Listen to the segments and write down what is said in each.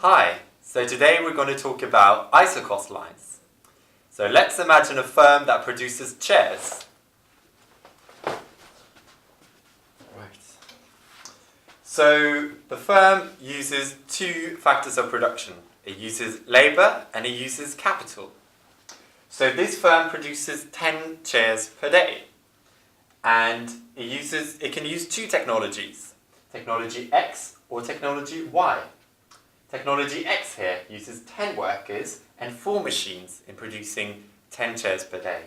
Hi, so today we're going to talk about Isocost lines. So let's imagine a firm that produces chairs. Right. So the firm uses two factors of production. It uses labour and it uses capital. So this firm produces 10 chairs per day. And it can use two technologies, technology X or technology Y. Technology X here uses 10 workers and 4 machines in producing 10 chairs per day,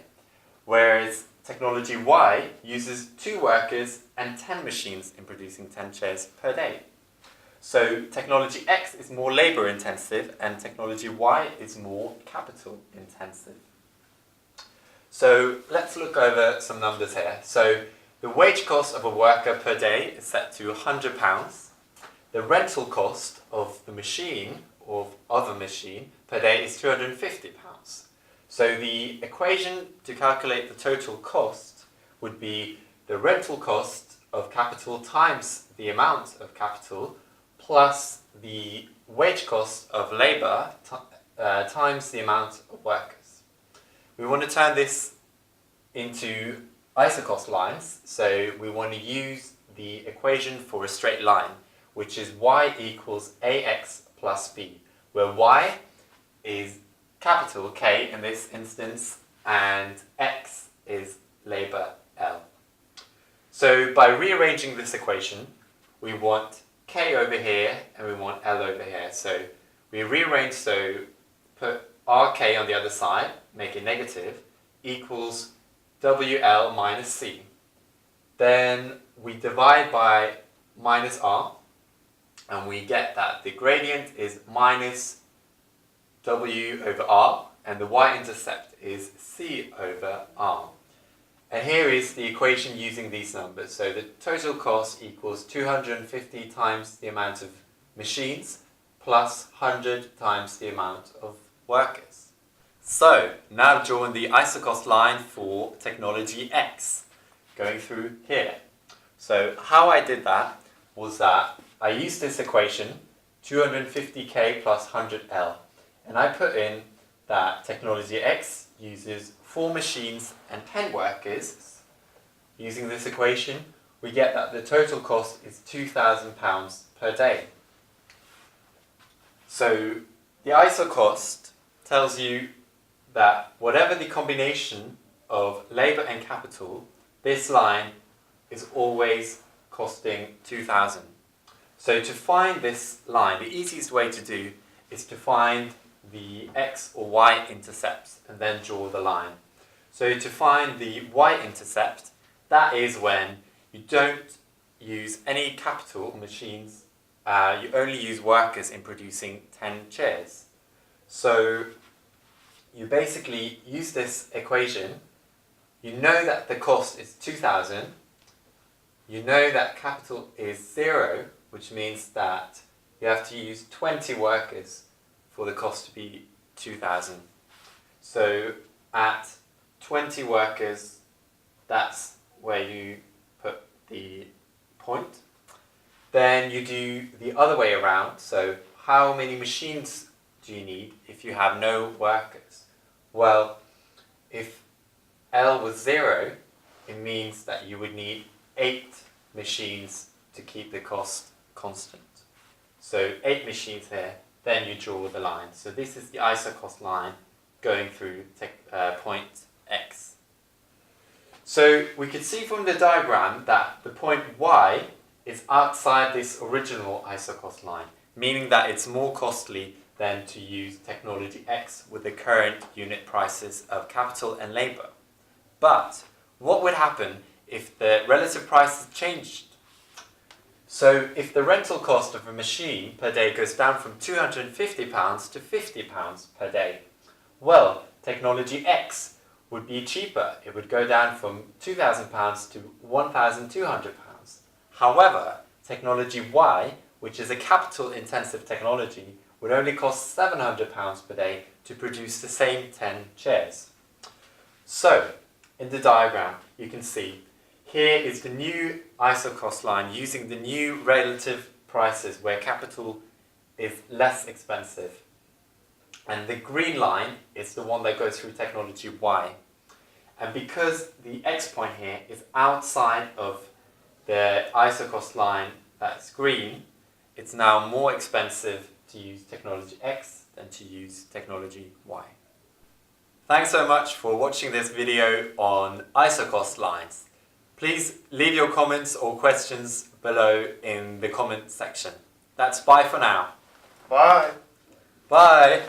whereas technology Y uses 2 workers and 10 machines in producing 10 chairs per day. So technology X is more labour intensive and technology Y is more capital intensive. So let's look over some numbers here. So the wage cost of a worker per day is set to £100. The rental cost of the machine, or of a machine, per day is £250. So the equation to calculate the total cost would be the rental cost of capital times the amount of capital plus the wage cost of labour times the amount of workers. We want to turn this into Isocost lines, so we want to use the equation for a straight line, which is y equals ax plus b, where y is capital K in this instance, and x is labour L. So by rearranging this equation, we want K over here and we want L over here. So we rearrange, so put RK on the other side, make it negative, equals WL minus C. Then we divide by minus R, and we get that the gradient is minus W over R, and the y-intercept is C over R. And here is the equation using these numbers. So the total cost equals 250 times the amount of machines plus 100 times the amount of workers. So now I've drawn the Isocost line for technology X going through here. So how I did that was that I used this equation, 250k plus 100L, and I put in that technology X uses 4 machines and 10 workers. Using this equation, we get that the total cost is £2,000 per day. So the Isocost tells you that whatever the combination of labour and capital, this line is always costing 2,000. So to find this line, the easiest way to do is to find the x or y intercepts and then draw the line. So to find the y-intercept, that is when you don't use any capital machines, you only use workers in producing 10 chairs. So you basically use this equation, you know that the cost is 2,000, you know that capital is 0, which means that you have to use 20 workers for the cost to be 2,000. So at 20 workers, that's where you put the point. Then you do the other way around. So how many machines do you need if you have no workers? Well, if L was 0, it means that you would need 8 machines to keep the cost constant. So 8 machines here, then you draw the line. So this is the Isocost line going through point X. So we could see from the diagram that the point Y is outside this original Isocost line, meaning that it's more costly than to use technology X with the current unit prices of capital and labour. But what would happen if the relative prices changed? So if the rental cost of a machine per day goes down from £250 to £50 per day, well, technology X would be cheaper. It would go down from £2,000 to £1,200. However, technology Y, which is a capital-intensive technology, would only cost £700 per day to produce the same 10 chairs. So, in the diagram, you can see here is the new Isocost line using the new relative prices where capital is less expensive. And the green line is the one that goes through technology Y. And because the X point here is outside of the Isocost line that's green, it's now more expensive to use technology X than to use technology Y. Thanks so much for watching this video on Isocost lines. Please leave your comments or questions below in the comment section. That's bye for now. Bye. Bye!